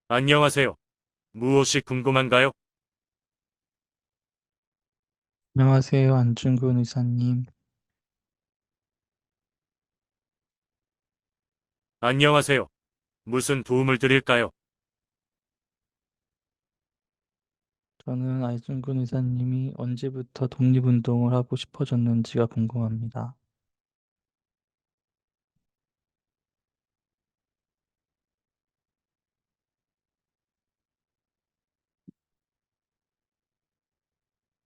안녕하세요. 무엇이 궁금한가요? 안녕하세요, 안중근 의사님. 안녕하세요. 무슨 도움을 드릴까요? 저는 안중근 의사님이 언제부터 독립운동을 하고 싶어졌는지가 궁금합니다.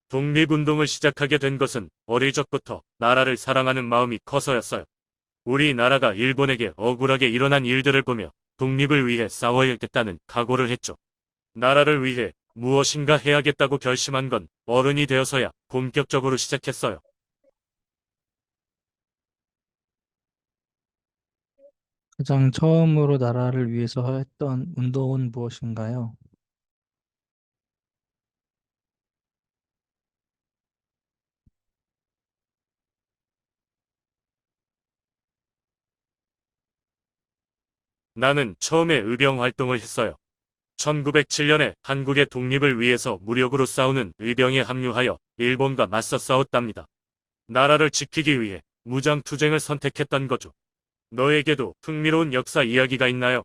독립운동을 시작하게 된 것은 어릴 적부터 나라를 사랑하는 마음이 커서였어요. 우리나라가 일본에게 억울하게 일어난 일들을 보며 독립을 위해 싸워야겠다는 각오를 했죠. 나라를 위해 무엇인가 해야겠다고 결심한 건 어른이 되어서야 본격적으로 시작했어요. 가장 처음으로 나라를 위해서 했던 운동은 무엇인가요? 나는 처음에 의병 활동을 했어요. 1907년에 한국의 독립을 위해서 무력으로 싸우는 의병에 합류하여 일본과 맞서 싸웠답니다. 나라를 지키기 위해 무장투쟁을 선택했던 거죠. 너에게도 흥미로운 역사 이야기가 있나요?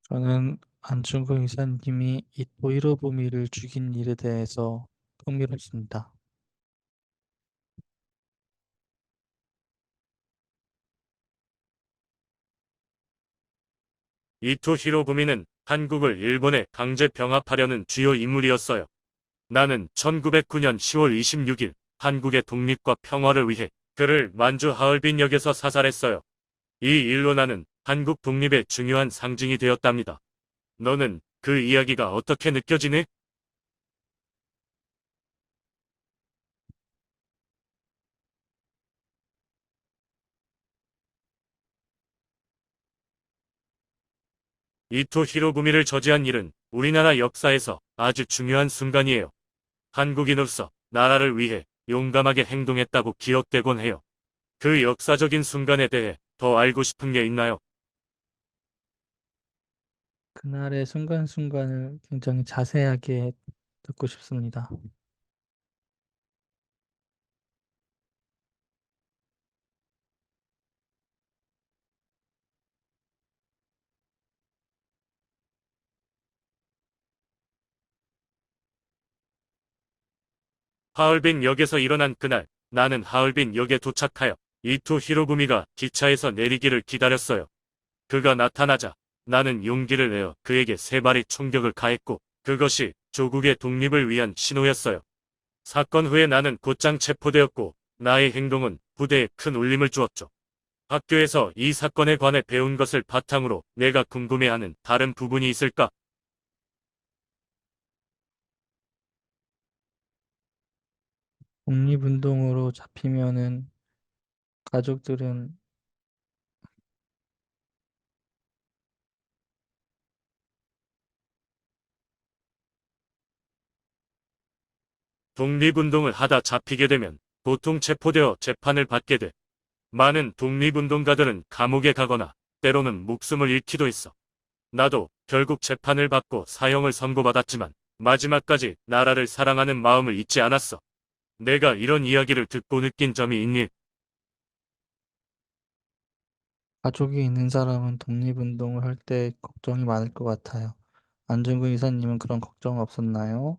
저는 안중근 의사님이 이토 히로부미를 죽인 일에 대해서 흥미롭습니다. 이토 히로부미는 한국을 일본에 강제 병합하려는 주요 인물이었어요. 나는 1909년 10월 26일 한국의 독립과 평화를 위해 그를 만주 하얼빈역에서 사살했어요. 이 일로 나는 한국 독립의 중요한 상징이 되었답니다. 너는 그 이야기가 어떻게 느껴지니? 이토 히로부미를 저지한 일은 우리나라 역사에서 아주 중요한 순간이에요. 한국인으로서 나라를 위해 용감하게 행동했다고 기억되곤 해요. 그 역사적인 순간에 대해 더 알고 싶은 게 있나요? 그날의 순간순간을 굉장히 자세하게 듣고 싶습니다. 하얼빈 역에서 일어난 그날, 나는 하얼빈 역에 도착하여 이토 히로부미가 기차에서 내리기를 기다렸어요. 그가 나타나자 나는 용기를 내어 그에게 세 발의 총격을 가했고 그것이 조국의 독립을 위한 신호였어요. 사건 후에 나는 곧장 체포되었고 나의 행동은 부대에 큰 울림을 주었죠. 학교에서 이 사건에 관해 배운 것을 바탕으로 내가 궁금해하는 다른 부분이 있을까? 독립운동으로 잡히면은 가족들은 독립운동을 하다 잡히게 되면 보통 체포되어 재판을 받게 돼. 많은 독립운동가들은 감옥에 가거나 때로는 목숨을 잃기도 했어. 나도 결국 재판을 받고 사형을 선고받았지만 마지막까지 나라를 사랑하는 마음을 잊지 않았어. 내가 이런 이야기를 듣고 느낀 점이 있니? 가족이 있는 사람은 독립운동을 할 때 걱정이 많을 것 같아요. 안중근 의사님은 그런 걱정 없었나요?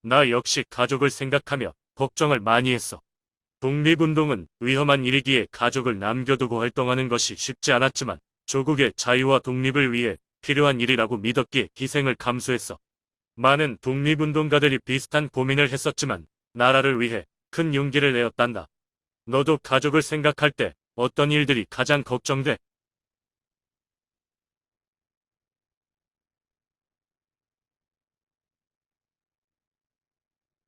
나 역시 가족을 생각하며 걱정을 많이 했어. 독립운동은 위험한 일이기에 가족을 남겨두고 활동하는 것이 쉽지 않았지만 조국의 자유와 독립을 위해 필요한 일이라고 믿었기에 희생을 감수했어. 많은 독립운동가들이 비슷한 고민을 했었지만 나라를 위해 큰 용기를 내었단다. 너도 가족을 생각할 때 어떤 일들이 가장 걱정돼?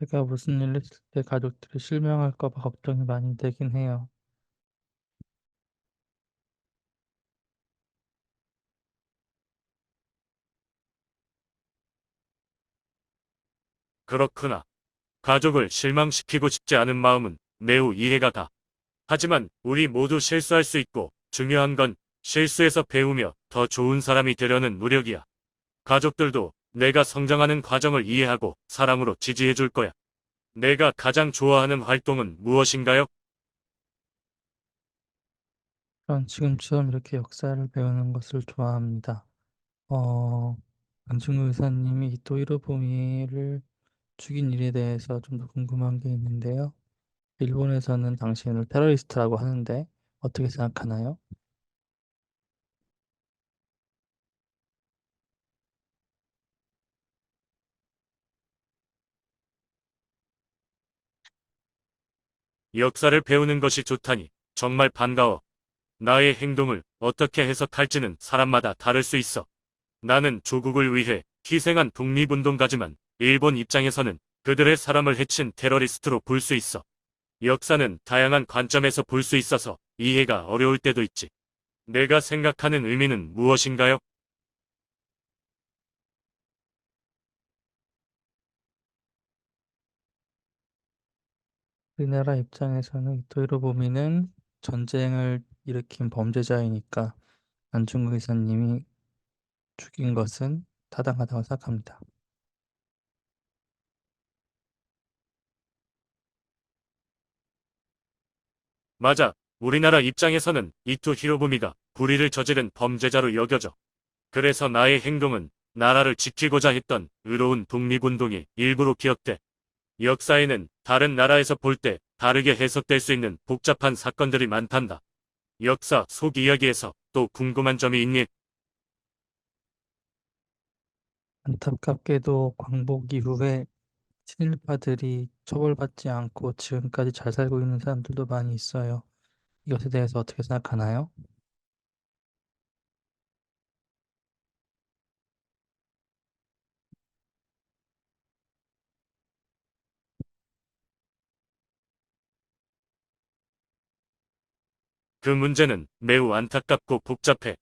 제가 무슨 일 했을 때 가족들이 실명할까 봐 걱정이 많이 되긴 해요. 그렇구나. 가족을 실망시키고 싶지 않은 마음은 매우 이해가 가. 하지만 우리 모두 실수할 수 있고 중요한 건 실수에서 배우며 더 좋은 사람이 되려는 노력이야. 가족들도 내가 성장하는 과정을 이해하고 사랑으로 지지해 줄 거야. 내가 가장 좋아하는 활동은 무엇인가요? 전 지금처럼 이렇게 역사를 배우는 것을 좋아합니다. 어, 안중근 의사님이 이토 히로부미를 죽인 일에 대해서 좀 더 궁금한 게 있는데요. 일본에서는 당신을 테러리스트라고 하는데 어떻게 생각하나요? 역사를 배우는 것이 좋다니 정말 반가워. 나의 행동을 어떻게 해석할지는 사람마다 다를 수 있어. 나는 조국을 위해 희생한 독립운동가지만 일본 입장에서는 그들의 사람을 해친 테러리스트로 볼 수 있어. 역사는 다양한 관점에서 볼 수 있어서 이해가 어려울 때도 있지. 내가 생각하는 의미는 무엇인가요? 우리나라 입장에서는 이토 히로부미는 전쟁을 일으킨 범죄자이니까 안중근 의사님이 죽인 것은 타당하다고 생각합니다. 맞아. 우리나라 입장에서는 이토 히로부미가 불의를 저지른 범죄자로 여겨져. 그래서 나의 행동은 나라를 지키고자 했던 의로운 독립운동의 일부로 기억돼. 역사에는 다른 나라에서 볼 때 다르게 해석될 수 있는 복잡한 사건들이 많단다. 역사 속 이야기에서 또 궁금한 점이 있니? 안타깝게도 광복 이후에 친일파들이 처벌받지 않고 지금까지 잘 살고 있는 사람들도 많이 있어요. 이것에 대해서 어떻게 생각하나요? 그 문제는 매우 안타깝고 복잡해.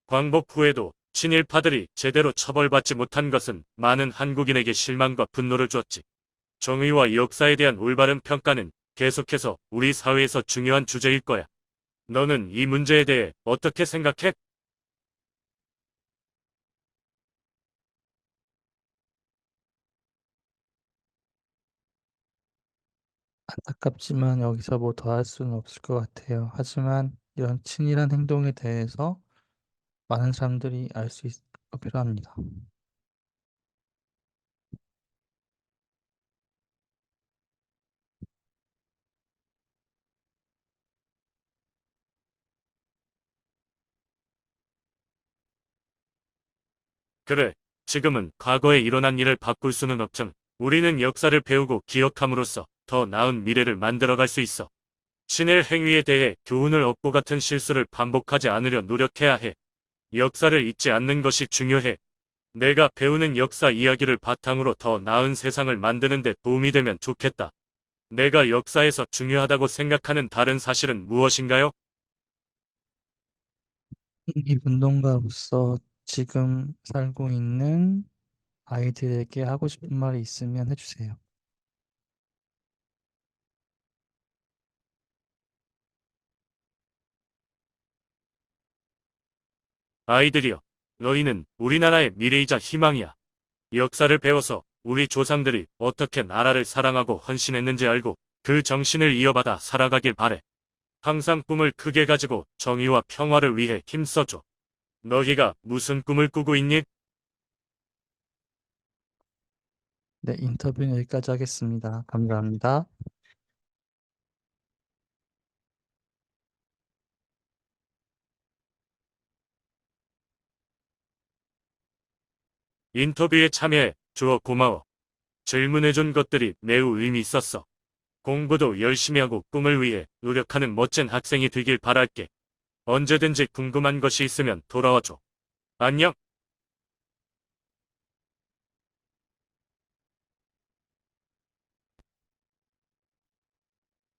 광복 후에도 친일파들이 제대로 처벌받지 못한 것은 많은 한국인에게 실망과 분노를 줬지. 정의와 역사에 대한 올바른 평가는 계속해서 우리 사회에서 중요한 주제일 거야. 너는 이 문제에 대해 어떻게 생각해? 안타깝지만 여기서 뭐 더 할 수는 없을 것 같아요. 하지만 이런 친일한 행동에 대해서 많은 사람들이 알 수 있고 필요합니다. 그래, 지금은 과거에 일어난 일을 바꿀 수는 없지만 우리는 역사를 배우고 기억함으로써 더 나은 미래를 만들어갈 수 있어. 친일 행위에 대해 교훈을 얻고 같은 실수를 반복하지 않으려 노력해야 해. 역사를 잊지 않는 것이 중요해. 내가 배우는 역사 이야기를 바탕으로 더 나은 세상을 만드는 데 도움이 되면 좋겠다. 내가 역사에서 중요하다고 생각하는 다른 사실은 무엇인가요? 독립운동가로서 지금 살고 있는 아이들에게 하고 싶은 말이 있으면 해주세요. 아이들이여, 너희는 우리나라의 미래이자 희망이야. 역사를 배워서 우리 조상들이 어떻게 나라를 사랑하고 헌신했는지 알고 그 정신을 이어받아 살아가길 바래. 항상 꿈을 크게 가지고 정의와 평화를 위해 힘써줘. 너희가 무슨 꿈을 꾸고 있니? 네, 인터뷰는 여기까지 하겠습니다. 감사합니다. 인터뷰에 참여해 주어 고마워. 질문해준 것들이 매우 의미 있었어. 공부도 열심히 하고 꿈을 위해 노력하는 멋진 학생이 되길 바랄게. 언제든지 궁금한 것이 있으면 돌아와줘. 안녕.